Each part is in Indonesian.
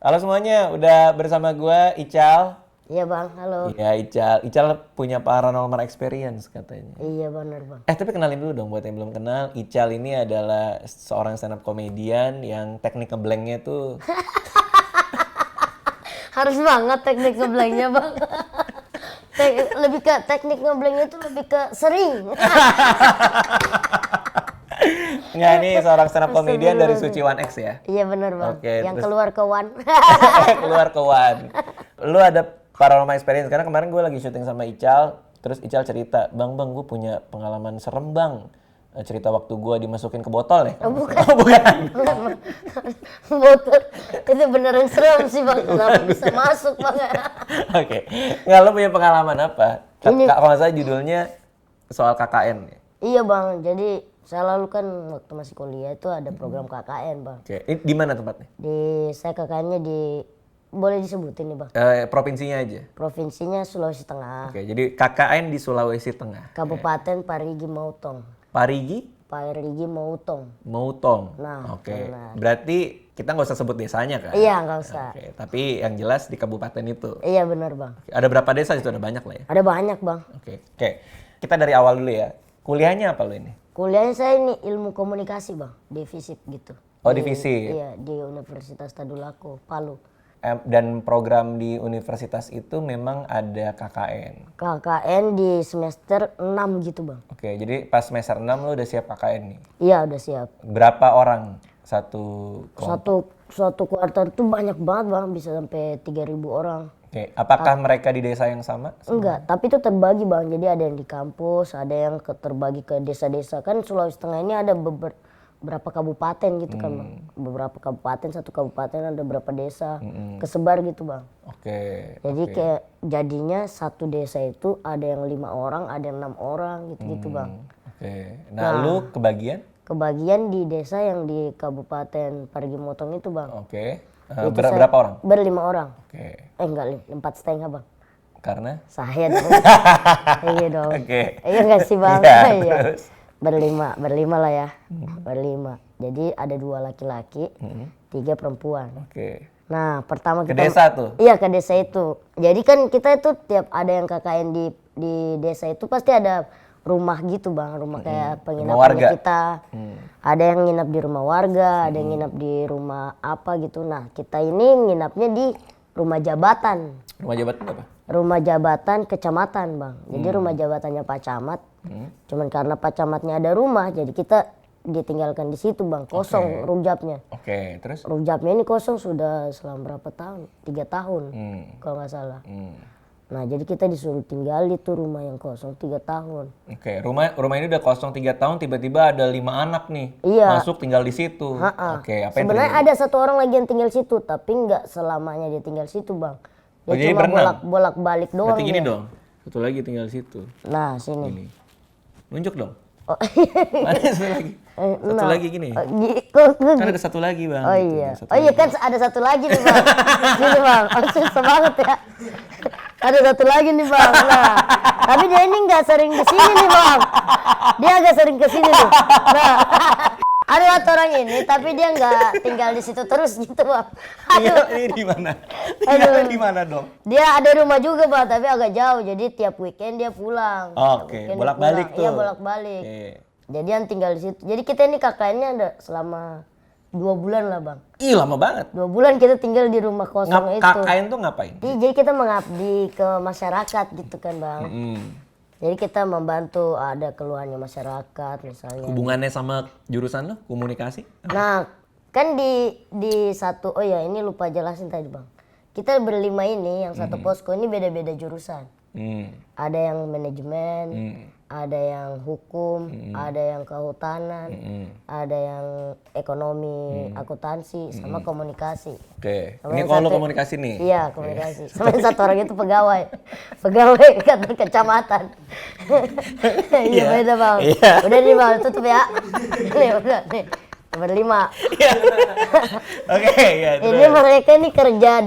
Halo semuanya, udah bersama gua Ical. Iya bang, halo. Iya Ical. Ical punya paranormal experience katanya. Iya benar bang. Tapi kenalin dulu dong buat yang belum kenal. Ical ini adalah seorang stand up comedian yang teknik ngeblanknya tuh Harus banget teknik ngeblanknya bang. Lebih ke teknik ngeblanknya itu lebih ke sering. Nggak, ini seorang stand up comedian dari Suci One X ya. Iya benar bang. Oke, Yang terus- keluar ke one. Keluar ke One. Lu ada paranormal experience karena kemarin gue lagi syuting sama Ical, terus Ical cerita, bang gue punya pengalaman serem bang. Cerita waktu gue dimasukin ke botol ya? Bukan. Oh, bukan. Botol. Itu beneran serem sih bang. Kenapa bisa masuk bang? Oke. Nggak, lu punya pengalaman apa? Ini- Kalau nggak salah judulnya soal KKN ya? Iya bang. Jadi saya lalu kan waktu masih kuliah itu ada program KKN bang. Oke. Ini di mana tempatnya? Saya KKN-nya boleh disebutin nih bang. Provinsinya aja. Provinsinya Sulawesi Tengah. Oke, jadi KKN di Sulawesi Tengah. Kabupaten Parigi Mautong. Parigi Parigi Mautong. Mautong. Nah, Oke. benar. Berarti kita nggak usah sebut desanya kan? Iya nggak usah. Oke, tapi yang jelas di kabupaten itu. Iya benar bang. Oke, ada berapa desa itu? Ada banyak lah ya? Ada banyak bang. Oke. Kita dari awal dulu ya. Kuliahnya apa lo ini? Kuliahnya saya ini ilmu komunikasi bang, di FISIP gitu. Oh, di FISIP. Iya di Universitas Tadulako, Palu. Dan program di universitas itu memang ada KKN. KKN di semester 6 gitu bang. Oke, jadi pas semester 6 lo udah siap KKN nih. Iya udah siap. Berapa orang satu kelompok? Suatu kuartal tuh banyak banget bang, bisa sampai 3.000 orang. Oke, apakah mereka di desa yang sama? Enggak, tapi itu terbagi bang. Jadi ada yang di kampus, ada yang terbagi ke desa-desa. Kan Sulawesi Tengah ini ada beberapa kabupaten gitu kan bang. Beberapa kabupaten, satu kabupaten ada berapa desa. Kesebar gitu bang. Oke. Jadi kayak jadinya satu desa itu ada yang 5 orang, ada yang 6 orang gitu-gitu bang. Oke. Nah, lu kebagian? Kebagian di desa yang di Kabupaten Parigi Motong itu bang. Oke. Itu saya Berapa orang? 5 orang. Oke. Enggak, 4,5 bang. Karena? Saya dong. Iya dong. Oke. Iya nggak sih bang? Iya, Iya. terus? Berlima lah ya. Berlima. Jadi ada 2 laki-laki, 3 perempuan. Oke. Nah pertama Ke kita desa tuh? Iya ke desa itu. Jadi kan kita itu tiap ada yang KKN di desa itu pasti ada rumah gitu bang, rumah kayak warga. penginapannya kita. Ada yang nginap di rumah warga, ada yang nginap di rumah apa gitu. Nah kita ini nginapnya di rumah jabatan. Rumah jabatan apa? Rumah jabatan kecamatan bang. Jadi rumah jabatannya Pak Camat. Cuman karena Pak Camatnya ada rumah, jadi kita ditinggalkan di situ bang. Kosong rujabnya. Oke, terus? Rujabnya ini kosong sudah selama berapa tahun? 3 tahun kalau nggak salah. Nah jadi kita disuruh tinggal di tuh rumah yang kosong 3 tahun. Oke, rumah ini udah kosong 3 tahun, tiba-tiba ada 5 anak nih Iya. masuk tinggal di situ. Oke, apa yang Sebenarnya terjadi? ada 1 orang lagi yang tinggal situ, tapi nggak selamanya dia tinggal situ bang. Dia Oh, jadi cuma berenam? bolak-balik doang. Berarti gini dia. dong, satu lagi tinggal situ. Nah sini. Ini. Nunjuk dong. Oh, Mana satu lagi? Satu lagi gini. kok Kan ada satu lagi bang. Oh gitu. iya. Satu Oh iya lagi. kan ada 1 lagi nih bang. Sini bang. Oh susah banget ya. Ada 1 lagi nih bang. Nah, tapi dia ini nggak sering kesini nih bang. Dia agak sering kesini nih. Nah, ada 1 orang ini tapi dia nggak tinggal di situ terus gitu bang. Tinggal Aduh. ini di mana? Tinggalnya di mana dong? Dia ada rumah juga bang tapi agak jauh. Jadi tiap weekend dia pulang. Tiap Oke, weekend dia bolak-balik pulang. tuh. Iya bolak-balik. Oke. Jadi yang tinggal di situ. Jadi kita ini KKN-nya ada selama 2 bulan lah bang. Ih, lama banget. 2 bulan kita tinggal di rumah kosong itu. KKN tuh ngapain? Jadi kita mengabdi ke masyarakat gitu kan bang. Jadi kita membantu ada keluhannya masyarakat misalnya. Hubungannya sama jurusan lo, komunikasi? Nah kan di satu, oh ya ini lupa jelasin tadi bang. Kita berlima ini yang satu posko ini beda-beda jurusan. Ada yang manajemen, ada yang hukum, ada yang kehutanan, ada yang ekonomi, akuntansi, sama komunikasi. Oke. Sama Ini yang kalau lo satu- komunikasi nih. Iya komunikasi. Sama yang 1 orang itu pegawai, pegawai kantor kecamatan. Iya beda bang. Iya. Udah nih bang tutup ya. Nih udah nih. berlima. Iya. Oke, ya. Ini mereka ini kerja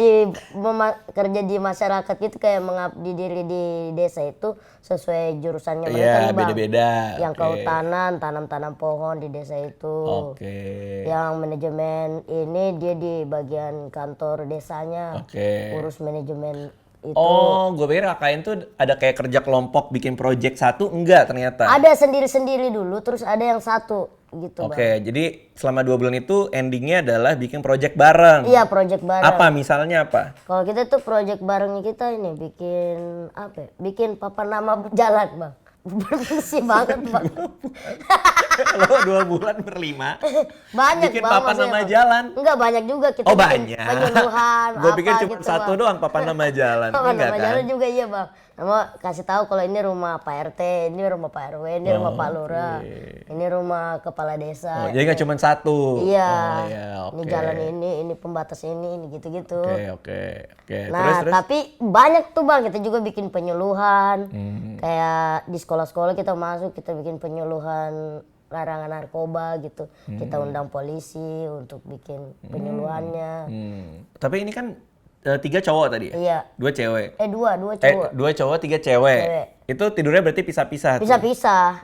di masyarakat gitu, kayak mengabdi diri di desa itu sesuai jurusannya mereka Iya, nih Bang. beda-beda. Yang Oke. kehutanan, tanam-tanam pohon di desa itu. Oke. Yang manajemen ini dia di bagian kantor desanya. Oke. Urus manajemen itu. Oh, gue pikir KKN tuh ada kayak kerja kelompok bikin project satu, enggak ternyata. Ada sendiri-sendiri dulu, terus ada yang satu gitu Bang. Oke, jadi selama 2 bulan itu endingnya adalah bikin project bareng. Iya, project bareng. Apa misalnya apa? Kalau kita tuh project barengnya kita ini bikin apa ya? Bikin papan nama jalan Bang. Berfungsi banget Bang. Lo 2 bulan berlima. Banyak Bikin Bang, papan maksudnya, nama Bang. jalan. Enggak, banyak juga kita Oh bikin banyak. penyuluhan. Gue pikir apa cuma gitu, satu Bang. doang papan nama jalan. Papan Enggak nama kan? jalan juga iya Bang. Nama kasih tahu kalau ini rumah Pak RT, ini rumah Pak RW, ini rumah Pak Lurah, ini rumah kepala desa. Oh, jadi nggak cuma satu. Iya. Oh, iya, Ini oke. jalan ini pembatas ini gitu-gitu. Oke. Nah, Terus. tapi banyak tuh Bang, kita juga bikin penyuluhan. Hmm. Kayak di sekolah-sekolah kita masuk, kita bikin penyuluhan larangan narkoba gitu. Kita undang polisi untuk bikin penyuluhannya. Tapi ini kan 3 cowok tadi ya? Iya. 2 cewek. Dua cowok. 2 cowok, 3 cewek. Cewek. Itu tidurnya berarti pisah-pisah tuh? Pisah-pisah.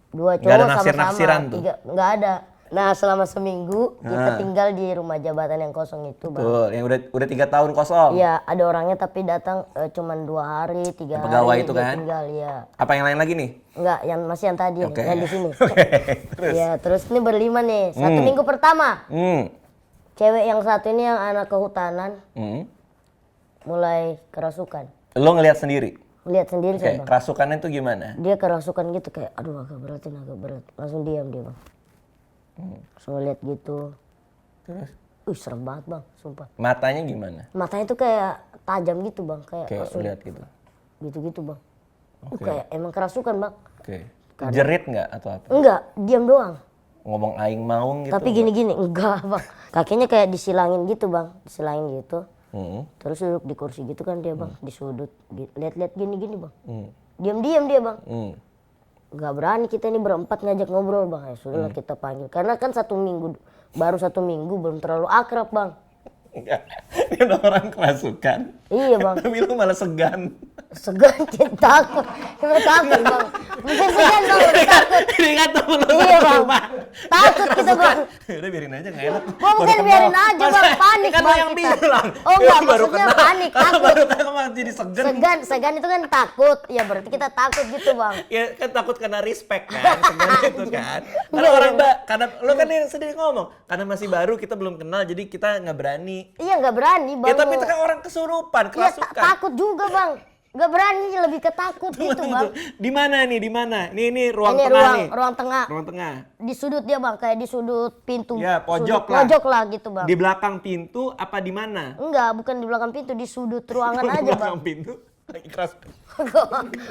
Dua Nggak ada cowok naksir-naksiran sama-sama. tuh? Nggak ada. Nah, selama seminggu kita tinggal di rumah jabatan yang kosong itu Bang. Betul, yang udah 3 tahun kosong. Iya, ada orangnya tapi datang cuman 2 hari, 3 hari. Pegawai itu dia kan? tinggal, ya. Apa yang lain lagi nih? Enggak, masih yang tadi, Oke. yang di sini. Oke, terus. Ya, terus ini berlima nih. 1 minggu pertama, cewek yang satu ini yang anak kehutanan mulai kerasukan. Lo ngelihat sendiri? Lihat sendiri Oke, saya Bang. kerasukannya tuh gimana? Dia kerasukan gitu kayak, aduh agak berat. Langsung diam dia Bang. Langsung lihat gitu. Terus? Serem banget Bang, sumpah. Matanya gimana? Matanya tuh kayak tajam gitu Bang, kayak Kayak langsung lihat gitu. gitu-gitu Bang. Oke. Kayak emang kerasukan Bang. Oke. Jerit nggak atau apa? Enggak, diam doang. Ngomong aing maung gitu? Tapi gini-gini, enggak Bang. Kakinya kayak disilangin gitu Bang, disilangin gitu. Terus duduk di kursi gitu kan dia Bang, di sudut. Lihat-lihat gini-gini Bang. Diam-diam dia Bang. Nggak berani kita ini berempat ngajak ngobrol Bang. Ya sudahlah kita panggil. Karena kan baru 1 minggu belum terlalu akrab Bang. Enggak. Dia udah orang kerasukan. Iya Bang. Tapi lu malah segan. Segan, kita takut. Kita takut Bang. Mungkin segan Bang, udah takut. Ini kan temen lu Iya satu Bang. rumah. Takut kita Bang. Udah biarin aja nggak enak. Bang, Baru kan kenal. biarin aja Bang, panik Kan Bang lu yang kita. bilang. Oh enggak, Baru maksudnya kenal. panik, Kalau takut. baru kenal malah jadi segan. Segan itu kan takut. Ya berarti kita takut gitu Bang. Ya kan takut kena respect kan, segan itu kan. Karena Iya, orang iya. karena lo kan yang sendiri ngomong, karena masih baru kita belum kenal jadi kita nggak berani. Iya nggak berani Bang. Ya tapi itu kan orang kesurupan, Iya kerasukan. takut juga Bang. Nggak berani, lebih ketakut gitu Bang. Di mana nih? Di mana? Ini ruang Ini tengah nih. ruang tengah. Ruang tengah. Di sudut dia Bang, kayak di sudut pintu. Ya, pojok sudut lah. Pojok lah gitu Bang. Di belakang pintu apa di mana? Enggak, bukan di belakang pintu, di sudut ruangan Di aja belakang Bang. pintu lagi keras.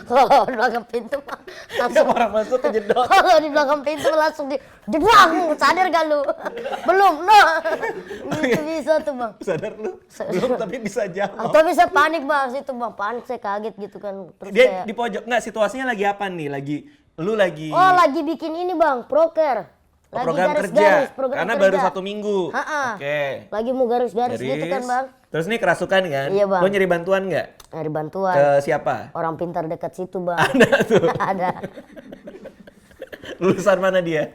Kalau di belakang pintu Bang, langsung Orang masuk kejedot. kalau di belakang pintu langsung jebrang, sadar gak lu? Belum, no. Itu bisa tuh Bang. Sadar lu? Belum tapi bisa jawab. Atau bisa panik Bang, situ Bang, panik saya kaget gitu kan. Terus Dia kayak, di pojok. Nggak, situasinya lagi apa nih? Lu lagi oh lagi bikin ini Bang, proker. Lagi program garis-garis, kerja. program Karena kerja. baru 1 minggu. Ha-ha. Oke. Lagi mau garis-garis gitu kan Bang. Terus nih kerasukan kan? Iya, Bang. Lo nyari bantuan nggak? Nyari bantuan. Ke siapa? Orang pintar dekat situ Bang. Ada tuh. Ada. Lulusan mana dia?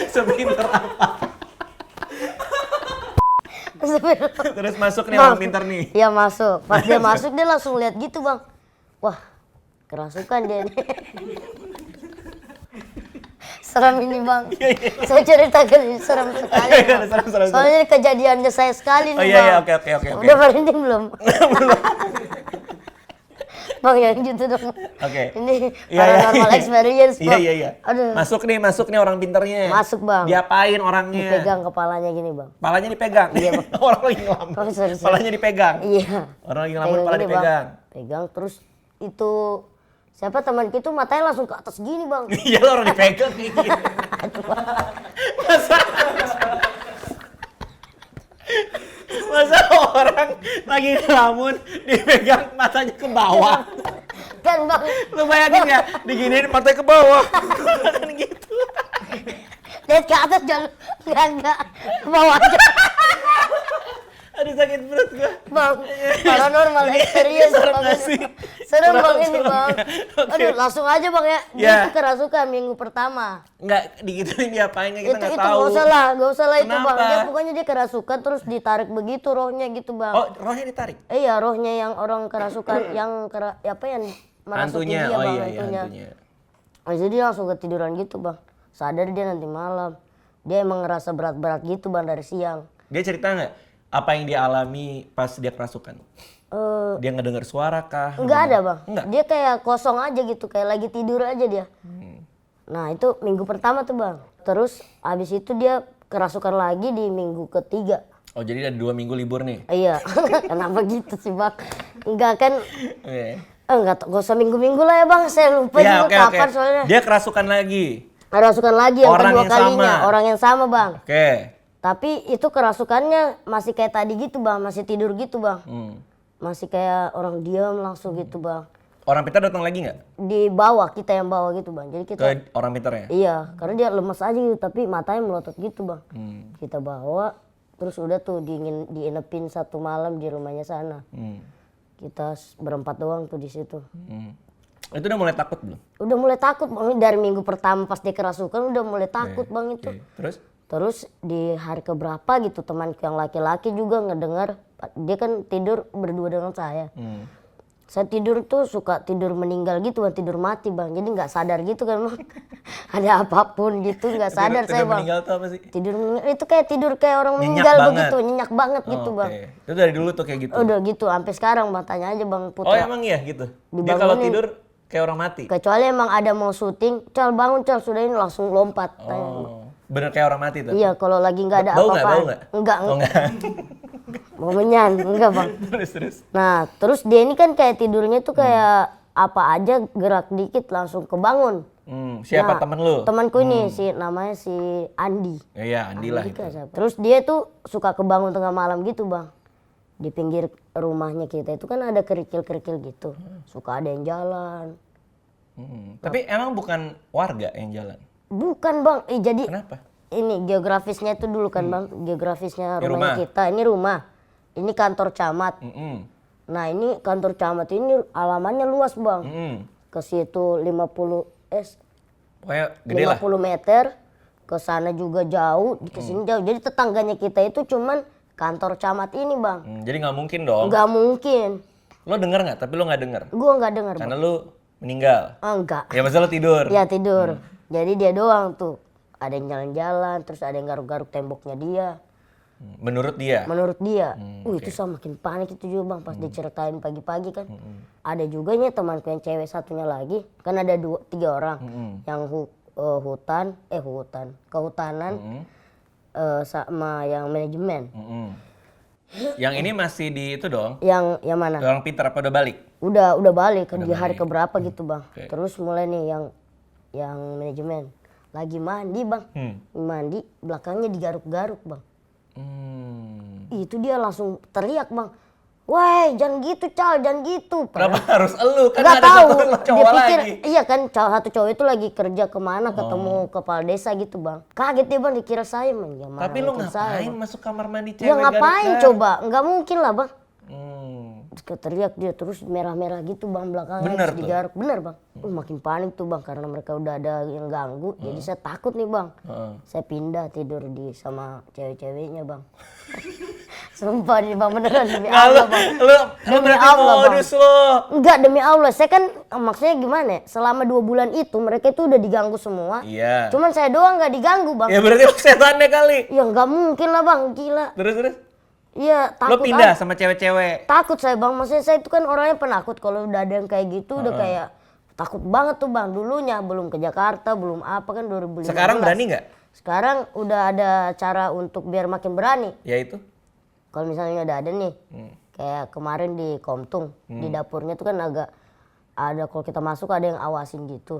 Sepinter apa? Terus masuk nih orang pintar nih. Iya masuk. Pas dia masuk dia langsung lihat gitu Bang. Wah, kerasukan dia nih. Serem ini Bang. Saya ceritakan ini serem sekali. Iya, Bang. serem. Soalnya ini kejadiannya saya sekali nih Oh Bang. iya, oke. Udah merinding belum? Bang yang gitu dong. Oke. Ini Iya, paranormal iya. experience Bang. Iya. Aduh. Masuk nih orang pinternya. Masuk, Bang. Diapain orangnya? Dipegang kepalanya gini Bang. Palanya dipegang. Iya, Bang. Orang lagi ngelamun. Oh, sorry. Palanya dipegang. Iya. Orang lagi ngelamun, Pegang pala gini, dipegang. Bang. Pegang terus itu siapa teman kita matanya langsung ke atas gini Bang. Iya lo orang dipegang nih. Masa orang lagi ngelamun dipegang matanya ke bawah. Kan Bang. Lu bayangin ya, diginiin matanya ke bawah. Kan gitu. Lihat ke atas jangan. Enggak. Ke bawah aja. Aduh sakit perut gua. Bang, paranormal experience Serem bang. gak sih? Serem bang ini Serem bang. ya? Oke. Aduh langsung aja bang ya. Dia Ya. itu kerasukan minggu pertama. Enggak digituin diapainnya kita Itu nggak tahu. gak usah lah itu bang. Kenapa? Dia pokoknya dia kerasukan terus ditarik begitu rohnya gitu bang. Oh, rohnya ditarik. Iya rohnya yang orang kerasukan yang apa yang merasuki Hantunya. dia Oh bang iya, hantunya. hantunya. Jadi dia langsung ketiduran gitu bang. Sadar dia nanti malam. Dia emang ngerasa berat-berat gitu bang dari siang. Dia cerita nggak apa yang dia alami pas dia kerasukan? Dia ngedenger suara kah? Enggak ada bang. Enggak? Dia kayak kosong aja gitu, kayak lagi tidur aja dia. Nah itu minggu pertama tuh bang. Terus abis itu dia kerasukan lagi di minggu ketiga. Oh jadi ada 2 minggu libur nih? Iya, kenapa gitu sih bang? Enggak kan, Oke. enggak usah minggu-minggu lah ya bang. Saya lupa Ya juga oke oke. kapan soalnya. Dia kerasukan lagi. Kerasukan lagi yang Orang kedua yang kalinya, sama. orang yang sama bang. Oke. Tapi itu kerasukannya masih kayak tadi gitu bang, masih tidur gitu bang. Masih kayak orang diam langsung gitu bang. Orang pintar datang lagi nggak? Di bawah, kita yang bawa gitu bang. Jadi kita Ke orang pintar ya? iya, karena dia lemes aja gitu, tapi matanya melotot gitu bang. Kita bawa, terus udah tuh diinepin 1 malam di rumahnya sana. Kita berempat doang tuh di situ. Itu udah mulai takut belum? Udah mulai takut bang, dari minggu pertama pas dia kerasukan udah mulai takut bang itu. Oke. Terus? Terus di hari keberapa gitu temanku yang laki-laki juga ngedengar, dia kan tidur berdua dengan saya. Saya tidur tuh suka tidur meninggal gitu bang, tidur mati bang. Jadi nggak sadar gitu kan bang. Ada apapun gitu nggak sadar saya Tidur bang. meninggal tuh apa sih? Tidur meninggal itu kayak tidur kayak orang Nyenyak meninggal banget. begitu, nyenyak banget gitu Oh, bang. oke. Itu dari dulu tuh kayak gitu? Udah gitu sampai sekarang bang, tanya aja bang Oh Putra. emang iya gitu? Dia Dibangunin. kalau tidur kayak orang mati? Kecuali emang ada mau syuting, Cal bangun Cal, sudah ini langsung lompat. Oh, bener kayak orang mati tuh? Iya kalau lagi nggak ada Bau nggak? apa-apa. Bau nggak? Enggak, Oh enggak? mau menyan, enggak bang. terus? Nah, terus dia ini kan kayak tidurnya tuh kayak apa aja gerak dikit langsung kebangun. Siapa Nah, temen lu? Temanku ini namanya si Andi. Iya, Andi lah itu. Andika siapa. Terus dia tuh suka kebangun tengah malam gitu bang. Di pinggir rumahnya kita itu kan ada kerikil-kerikil gitu. Suka ada yang jalan. Tapi emang bukan warga yang jalan? Bukan bang, jadi Kenapa? ini geografisnya itu dulu kan bang. Geografisnya Ini rumahnya rumah? kita. Ini rumah. Ini kantor camat. Nah ini kantor camat ini alamannya luas bang. Ke situ 50 Pokoknya gede lah. 50 meter, ke sana juga jauh, ke sini jauh. Jadi tetangganya kita itu cuman kantor camat ini bang. Jadi nggak mungkin dong. Nggak mungkin. Lo denger nggak? Tapi lo nggak denger. Gua nggak dengar bang. Karena lo meninggal. Enggak. Ya maksudnya lo tidur. Ya tidur. Jadi dia doang tuh. Ada yang jalan-jalan, terus ada yang garuk-garuk temboknya dia. Menurut dia. Menurut dia, itu sama makin panik itu juga bang pas diceritain pagi-pagi kan. Ada juga nih temanku yang cewek satunya lagi, kan ada 3 orang yang kehutanan sama yang manajemen. Yang ini masih di itu dong. Yang mana? Orang pintar apa udah balik? Udah balik di hari keberapa gitu bang. Oke. Terus mulai nih yang manajemen lagi mandi bang, mandi belakangnya digaruk-garuk bang. Itu dia langsung teriak bang, woi jangan gitu Cal, jangan gitu. Kenapa harus elu? Kan Nggak ada tahu, satu dia cowok pikir lagi. iya kan satu cowok itu lagi kerja kemana ketemu kepala desa gitu bang. Kaget dia bang dikira saya bang. Ya, mana Tapi lo mungkin saya, ngapain Bang. masuk kamar mandi cewek? Ya ngapain garuk-garuk? coba, nggak mungkin lah bang. Teriak dia terus merah-merah gitu bang belakangnya Bener terus tuh? digaruk. Bener bang. Makin panik tuh bang karena mereka udah ada yang ganggu. Jadi saya takut nih bang. Saya pindah tidur sama cewek-ceweknya bang. Sumpah nih bang beneran demi Nggak, Allah bang. Lu Demi berarti Allah, Bang. modus lo. Enggak demi Allah. Saya kan maksudnya gimana ya? Selama 2 bulan itu mereka itu udah diganggu semua. Iya. Cuman saya doang nggak diganggu bang. Ya berarti lo setannya kali. Ya nggak mungkin lah bang, gila. Terus? Iya Lo takut. pindah sama cewek-cewek. Takut saya bang, maksudnya saya itu kan orangnya penakut. Kalau udah ada yang kayak gitu udah kayak takut banget tuh bang. Dulunya belum ke Jakarta, belum apa kan 2015. Sekarang berani nggak? Sekarang udah ada cara untuk biar makin berani. Ya itu. Kalau misalnya udah ada nih, kayak kemarin di Komtung, di dapurnya tuh kan agak ada kalau kita masuk ada yang awasin gitu.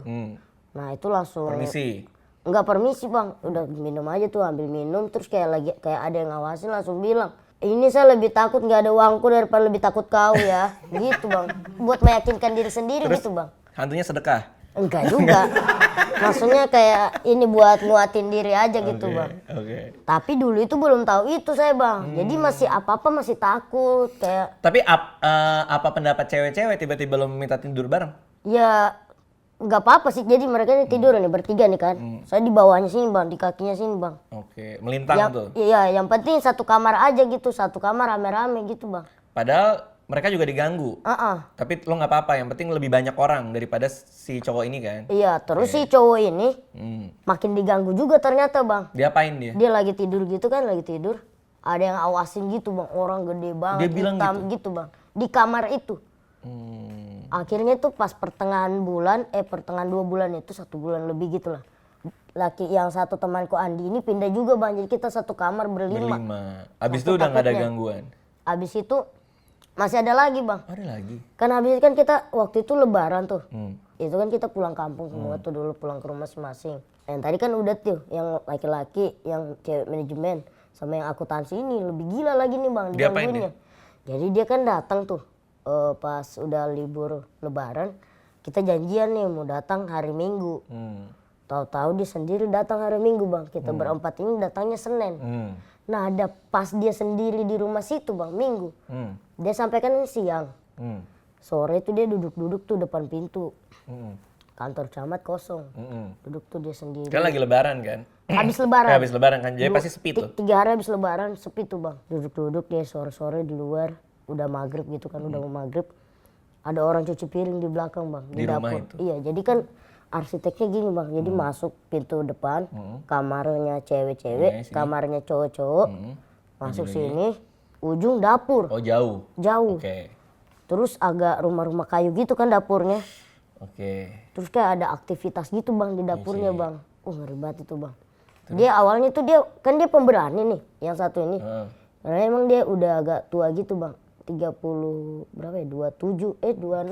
Nah itu langsung. Permisi. Enggak permisi bang, udah minum aja tuh ambil minum terus kayak ada yang ngawasin langsung bilang. Ini saya lebih takut nggak ada uangku daripada lebih takut kau ya, gitu bang. Buat meyakinkan diri sendiri Terus gitu bang. hantunya sedekah. Enggak juga. Maksudnya kayak ini buat nguatin diri aja gitu bang. Oke. Tapi dulu itu belum tahu itu saya bang. Jadi masih apa-apa masih takut kayak. Tapi apa pendapat cewek-cewek tiba-tiba lo minta tidur bareng? Ya nggak apa-apa sih. Jadi mereka ini tidur nih bertiga nih kan. Saya di bawahnya sini bang, di kakinya sini bang. Oke, melintang tuh. Iya, yang penting satu kamar aja gitu, satu kamar rame-rame gitu bang. Padahal mereka juga diganggu. Heeh. Tapi lo nggak apa-apa, yang penting lebih banyak orang daripada si cowok ini kan. Iya, terus si cowok ini Hmm. makin diganggu juga ternyata bang. Diapain dia? Dia lagi tidur gitu kan, lagi tidur. Ada yang awasin gitu bang, orang gede banget. Dia bilang hitam gitu bang, di kamar itu. Hmm. Akhirnya tuh pas pertengahan 2 bulan itu 1 bulan lebih gitu lah. Laki yang satu temanku Andi ini pindah juga bang, jadi kita satu kamar berlima. Abis itu udah nggak ada gangguan. Abis itu masih ada lagi bang. Ada lagi. Kan habis kan kita waktu itu lebaran tuh. Hmm. Itu kan kita pulang kampung semua tuh dulu, pulang ke rumah masing-masing. Yang tadi kan udah tuh yang laki-laki, yang cewek manajemen sama yang akuntansi ini lebih gila lagi nih bang Diapain digangguinnya. Jadi dia kan datang tuh pas udah libur lebaran, kita janjian nih mau datang hari Minggu. Tahu-tahu dia sendiri datang hari Minggu bang. Kita berempat ini datangnya Senin. Nah ada pas dia sendiri di rumah situ bang Minggu. Dia sampaikan ini siang. Sore itu dia duduk-duduk tuh depan pintu. Kantor camat kosong. Duduk tuh dia sendiri. Kan lagi lebaran kan? Habis lebaran. Habis lebaran kan, jadi pasti sepi tuh. 3 hari habis lebaran sepi tuh bang. Duduk-duduk dia sore-sore di luar. Udah maghrib gitu kan, udah mau maghrib. Ada orang cuci piring di belakang bang. Di rumah dapur. itu? Iya jadi kan arsiteknya gini bang. Jadi masuk pintu depan, kamarnya cewek-cewek, kamarnya cowok-cowok. Masuk sini, ujung dapur. Oh jauh? Jauh. Oke. Terus agak rumah-rumah kayu gitu kan dapurnya. Oke. Terus kayak ada aktivitas gitu bang di dapurnya bang. Ngeri banget itu bang. Dia awalnya tuh dia pemberani nih yang satu ini. Karena emang dia udah agak tua gitu bang. 30 berapa ya? 26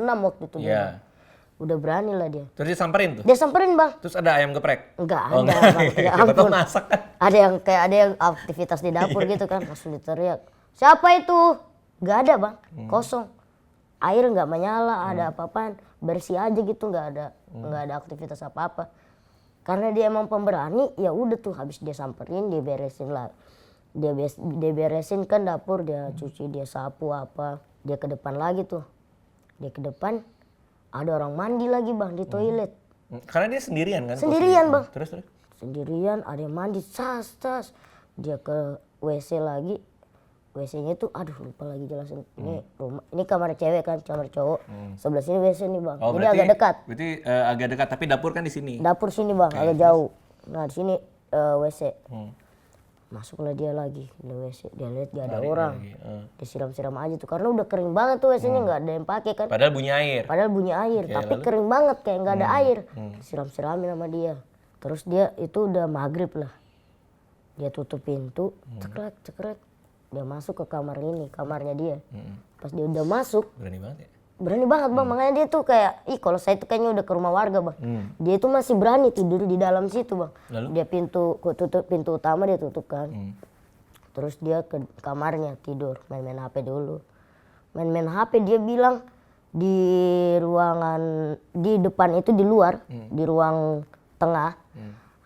waktu itu dia. Iya. Bang. Udah berani lah dia. Terus dia samperin tuh? Dia samperin bang. Terus ada ayam geprek? Enggak Oh, ada enggak. bang. Ya Siapa tahu ampun. masak kan? Ada yang aktivitas di dapur gitu kan. Langsung diteriak. Siapa itu? Enggak ada bang. Kosong. Air nggak menyala, ada apa-apaan. Bersih aja gitu, nggak ada aktivitas apa-apa. Karena dia emang pemberani, ya udah tuh habis dia samperin, dia beresin lah. Dia beresin kan dapur, dia cuci, dia sapu apa. Dia ke depan lagi tuh. Dia ke depan, ada orang mandi lagi bang di toilet. Karena dia sendirian kan? Sendirian bang. Terus? Sendirian, ada yang mandi, tas. Dia ke WC lagi. WC-nya tuh, aduh lupa lagi jelasin. Ini rumah, ini kamar cewek kan, kamar cowok. Sebelah sini WC nih bang. Oh, Jadi agak dekat. Berarti agak dekat, tapi dapur kan di sini. Dapur sini bang, agak jauh. Nah di sini WC. Masuklah dia lagi di WC. Dia lihat gak ada orang. Disiram-siram aja tuh, karena udah kering banget tuh WC-nya, nggak ada yang pakai kan. Padahal bunyi air. Padahal bunyi air, tapi kering banget kayak nggak ada air. Disiram-siramin sama dia. Terus dia itu udah maghrib lah. Dia tutup pintu, cekrek. Dia masuk ke kamar ini, kamarnya dia. Pas dia udah masuk, Berani banget ya? berani banget bang. Makanya dia tuh kayak, kalau saya tuh kayaknya udah ke rumah warga bang. Dia tuh masih berani tidur di dalam situ bang. Lalu? Dia tutup pintu utama dia tutup kan. Terus dia ke kamarnya tidur, main-main HP dulu. Main-main HP dia bilang di ruangan, di depan itu di luar, di ruang tengah.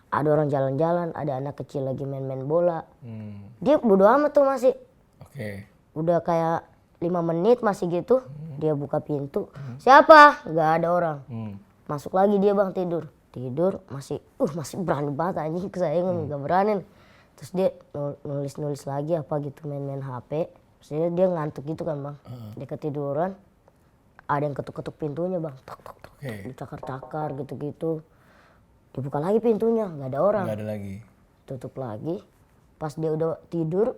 Ada orang jalan-jalan, ada anak kecil lagi main-main bola. Dia bodo amat tuh masih. Oke. Udah kayak 5 menit masih gitu, dia buka pintu. Siapa? Gak ada orang. Masuk lagi dia bang tidur masih berani banget anjing, saya nggak berani. Terus dia nulis lagi apa gitu, main-main HP. Terus dia ngantuk gitu kan bang. Dia ketiduran, ada yang ketuk-ketuk pintunya bang, tok. Dicakar-cakar gitu-gitu. Dibuka lagi pintunya, nggak ada orang. Nggak ada lagi. Tutup lagi. Pas dia udah tidur,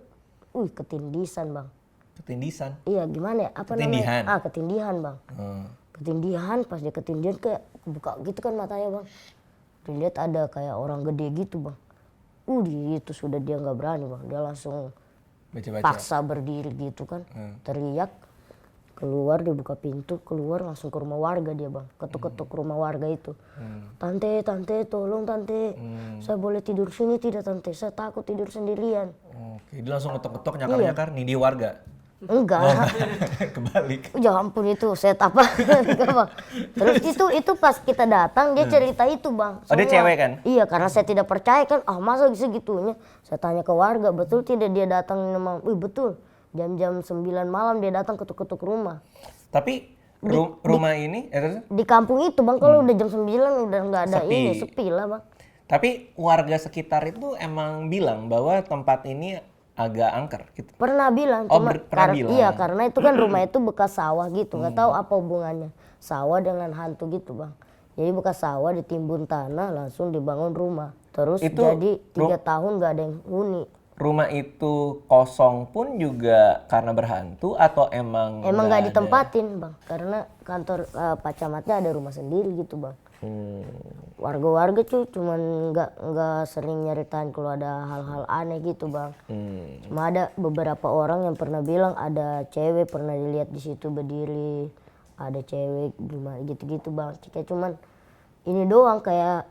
ketindisan bang. Ketindisan? Iya gimana ya? Apa Ketindihan? namanya? Ketindihan bang. Ketindihan, pas dia ketindihan kayak buka gitu kan matanya bang. Dilihat ada kayak orang gede gitu bang. Itu sudah dia nggak berani bang. Dia langsung Baca-baca? paksa berdiri gitu kan. Teriak. Keluar, dia buka pintu, keluar langsung ke rumah warga dia bang. Ketuk-ketuk rumah warga itu. Tante, tolong tante. Saya boleh tidur sini tidak tante? Saya takut tidur sendirian. Oke, dia langsung ngetok-ngetok nyakar-nyakar nih di warga? Enggak. Kebalik. Ya ampun itu set apa? Enggak, Bang. Terus itu pas kita datang dia cerita itu Bang. Oh dia Semua. cewek kan? Iya karena saya tidak percaya kan, masa segitunya. Saya tanya ke warga, betul tidak dia datang memang? Wih betul, jam-jam 9 malam dia datang ketuk-ketuk rumah. Tapi rumah ini, terus? Di kampung itu Bang, kalau udah jam 9 udah nggak ada Sepi. sepi lah Bang. Tapi warga sekitar itu emang bilang bahwa tempat ini agak angker gitu. Pernah bilang, Oh, cuma pernah bilang. iya karena itu kan rumah itu bekas sawah gitu, nggak tahu apa hubungannya sawah dengan hantu gitu Bang. Jadi bekas sawah ditimbun tanah langsung dibangun rumah, terus Itu jadi 3 tahun nggak ada yang huni. Rumah itu kosong pun juga karena berhantu atau emang Emang nggak ada? ditempatin Bang, karena kantor Pak Camatnya ada rumah sendiri gitu Bang. Warga-warga cuy cuman nggak sering nyeritain kalau ada hal-hal aneh gitu Bang. Cuma ada beberapa orang yang pernah bilang ada cewek pernah dilihat di situ berdiri, ada cewek gimana gitu-gitu Bang. Kayak cuman ini doang kayak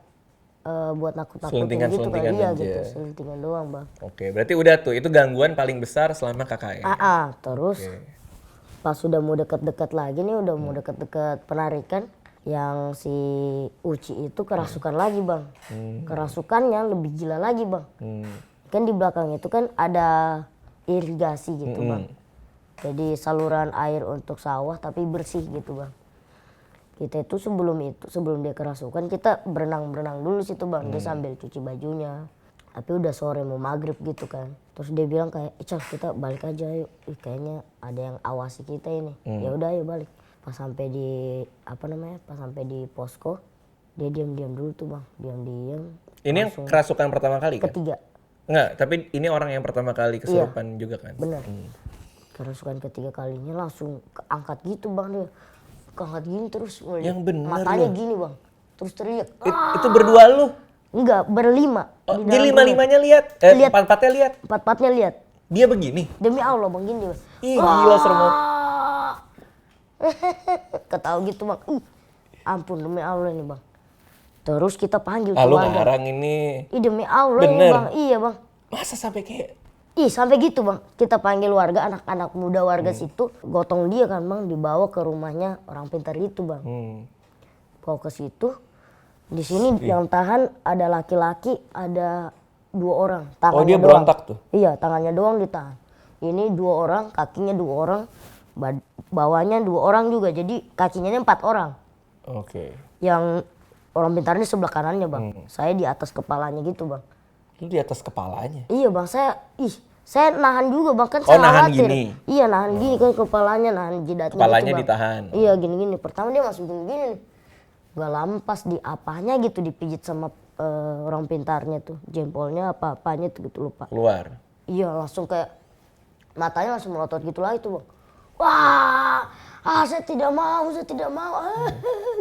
buat nakut-nakutin gitu kali ya aja. gitu, selentingan doang Bang. Oke, berarti udah tuh itu gangguan paling besar selama KKN. Terus pas sudah mau deket-deket lagi nih, udah mau deket-deket penarikan, yang si Uci itu kerasukan lagi Bang. Kerasukannya lebih gila lagi Bang. Kan di belakang itu kan ada irigasi gitu Bang. Jadi saluran air untuk sawah tapi bersih gitu Bang. Kita itu sebelum dia kerasukan kita berenang dulu situ Bang. Dia sambil cuci bajunya. Tapi udah sore mau maghrib gitu kan. Terus dia bilang kayak, Ical kita balik aja yuk. Kayaknya ada yang awasi kita ini. Ya udah ayo balik. Pas sampai di posko, dia diam-diam dulu tuh Bang. Diam-diam. Ini yang kerasukan pertama kali kan? Ketiga. Enggak, tapi ini orang yang pertama kali kesurupan juga kan? Benar. Kerasukan ketiga kalinya langsung keangkat gitu Bang dia. Keangkat gini terus. Yang bener matanya gini Bang. Terus teriak. Itu berdua lu? Enggak, berlima. Oh, dia lima-limanya lihat? Empat-empatnya lihat? Empat-empatnya lihat. Dia begini? Demi Allah Bang gini Bang. Ih gila serem banget. Ketawa gitu Bang. Ampun demi Allah ini Bang. Terus kita panggil Lu keluarga. ngarang ini. Demi Allah ini Bener? Bang. Iya Bang. Masa sampai kayak Sampai gitu Bang. Kita panggil warga, anak-anak muda warga situ. Gotong dia kan Bang, dibawa ke rumahnya orang pintar itu Bang. Bawa ke situ. Di sini yang tahan ada laki-laki, ada 2 orang. Tangannya dia doang. berontak tuh? Iya, tangannya doang ditahan. Ini 2 orang, kakinya 2 orang, bawahnya 2 orang juga. Jadi kakinya 4 orang. Oke. Yang orang pintarnya sebelah kanannya Bang. Saya di atas kepalanya gitu Bang. Lu di atas kepalanya? Iya Bang, saya nahan juga Bang, kan Oh, saya nahan khawatir. gini? Iya nahan gini kan kepalanya, nahan jidatnya Kepalanya gitu Bang. ditahan? Iya gini-gini, pertama dia masih gini-gini nih. Gak lampas di apanya gitu, dipijit sama orang pintarnya tuh. Jempolnya apa-apanya tuh gitu lupa. Keluar? Iya langsung kayak, matanya langsung melotot gitu lagi tuh Bang. Wah, saya tidak mau.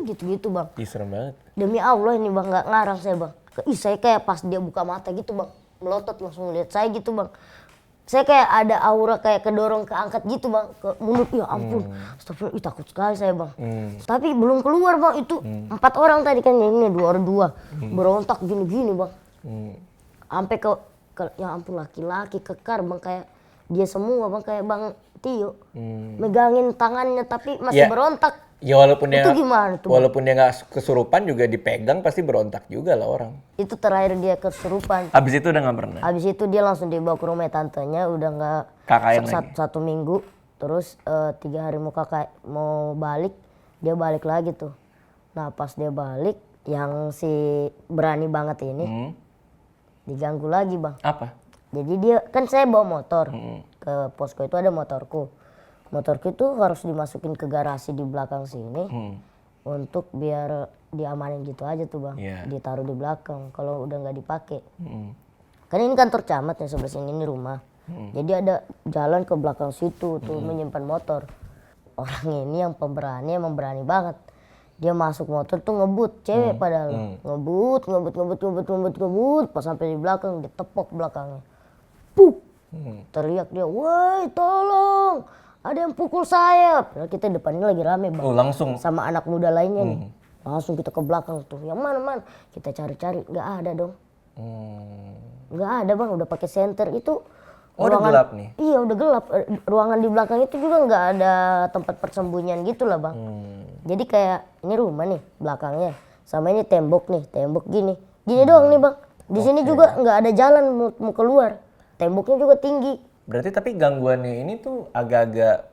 Gitu-gitu Bang. Ih serem banget. Demi Allah ini Bang, gak ngarang saya Bang. Saya kayak pas dia buka mata gitu Bang, melotot langsung lihat saya gitu Bang. Saya kayak ada aura kayak kedorong keangkat gitu Bang, ke mulut. Ya ampun, astagfirullah, takut sekali saya Bang. Tapi belum keluar Bang, itu 4 orang tadi kan, ini 2 orang berontak gini-gini Bang. Sampai ke ya ampun laki-laki kekar Bang, kayak dia semua Bang, kayak Bang Tio. Megangin tangannya tapi masih berontak. Ya walaupun Itu gimana tuh, Bang? walaupun dia nggak kesurupan juga dipegang pasti berontak juga lah orang. Itu terakhir dia kesurupan. Abis itu udah nggak pernah? Habis itu dia langsung dibawa ke rumah tantenya, udah nggak KKN lagi? satu minggu. Terus 3 hari mau balik, dia balik lagi tuh. Nah pas dia balik, yang si berani banget ini diganggu lagi Bang. Apa? Jadi dia, kan saya bawa motor, ke posko itu ada motorku. Motorku itu harus dimasukin ke garasi di belakang sini untuk biar diamanin gitu aja tuh Bang. Ditaruh di belakang kalau udah nggak dipakai. Kan ini kantor camat yang sebelah sini, ini rumah. Jadi ada jalan ke belakang situ tuh menyimpan motor. Orang ini yang pemberani emang berani banget. Dia masuk motor tuh ngebut, cewek padahal. Ngebut. Pas sampai di belakang ditepok belakangnya. Puk! Teriak dia, "Woi tolong! Ada yang pukul saya." Padahal kita depannya lagi rame Bang. Oh langsung? Sama anak muda lainnya nih. Langsung kita ke belakang tuh. Yang mana? Kita cari-cari, nggak ada dong. Nggak ada Bang, udah pakai senter. Itu Oh, udah gelap nih? Iya udah gelap. Ruangan di belakang itu juga nggak ada tempat persembunyian gitu lah bang. Jadi kayak ini rumah nih belakangnya, sama ini tembok gini doang nih bang. Di sini juga nggak ada jalan mau keluar. Temboknya juga tinggi. Berarti tapi gangguannya ini tuh agak-agak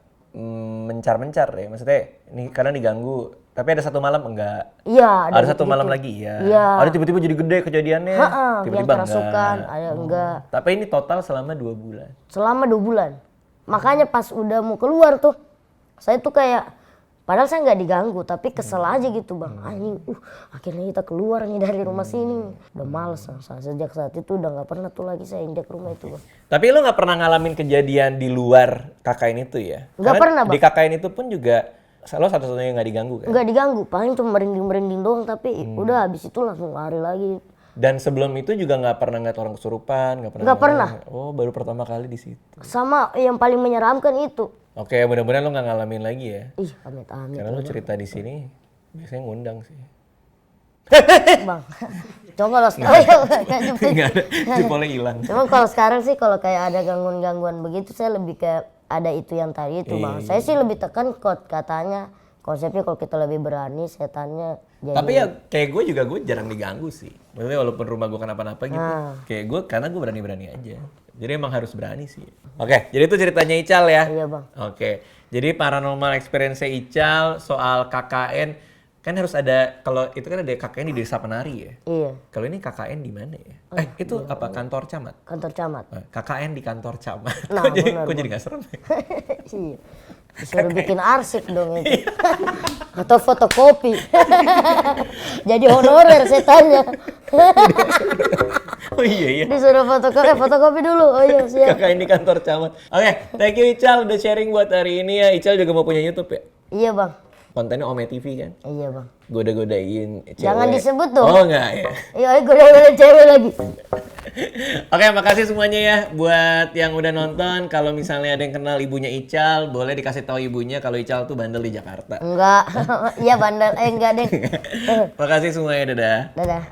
mencar-mencar ya. Maksudnya ini karena diganggu, tapi ada satu malam enggak. Iya. Ada satu malam lagi ya. Iya. Ada tiba-tiba jadi gede kejadiannya. Yang Tiba-tiba kerasukan, enggak. ada enggak. Tapi ini total selama 2 bulan. Selama 2 bulan. Makanya pas udah mau keluar tuh, saya tuh kayak, padahal saya nggak diganggu, tapi kesel aja gitu bang. Anjing, akhirnya kita keluar nih dari rumah sini. Udah males, sejak saat itu udah nggak pernah tuh lagi saya injak rumah itu bang. Tapi lo nggak pernah ngalamin kejadian di luar KKN itu ya? Nggak pernah, Bang. Di KKN itu pun juga lo satu-satunya yang nggak diganggu kan? Nggak diganggu, paling cuma merinding-merinding doang, tapi udah habis itu langsung lari lagi. Dan sebelum itu juga nggak pernah ngeliat orang kesurupan? Nggak pernah. Oh, baru pertama kali di situ. Sama yang paling menyeramkan itu. Oke, mudah-mudahan lo nggak ngalamin lagi ya. Ih, amit-amit. Karena lo cerita di sini biasanya ngundang sih. Bang, coba kalau sekarang, Nggak ada, jempolnya hilang. cuma kalau sekarang sih kalau kayak ada gangguan-gangguan begitu saya lebih kayak ada itu yang tadi itu bang. Saya sih lebih tekan katanya konsepnya kalau kita lebih berani setannya jadi. Tapi ya kayak gue juga gue jarang diganggu sih. Maksudnya walaupun rumah gue kenapa-napa gitu, kayak gue karena gue berani-berani aja. Jadi emang harus berani sih. Oke, jadi itu ceritanya Ical ya. Iya bang. Oke, jadi paranormal experience Ical soal KKN kan harus ada, kalau itu kan ada KKN di Desa Penari ya. Iya, Kalau ini KKN di mana ya? Itu apa kantor camat? kantor camat. KKN di kantor camat. Nah, Kok jadi nggak serem ya? Iya. Disuruh bikin arsip dong itu. Atau fotokopi. Jadi honorer setannya. Oh iya. Disuruh fotokopi dulu. Oh iya siap. KKN di kantor camat. Oke, thank you Ical udah sharing buat hari ini ya. Ical juga mau punya YouTube ya? Iya bang. Kontennya Ome TV kan? Iya bang. Goda-godain cewek. Jangan disebut dong. Oh enggak ya? Iya, gue cewek lagi. Oke, makasih semuanya ya buat yang udah nonton. Kalau misalnya ada yang kenal ibunya Ical, boleh dikasih tahu ibunya kalau Ical tuh bandel di Jakarta. Enggak. Iya bandel. Enggak deh. Makasih semuanya, dadah. Dadah.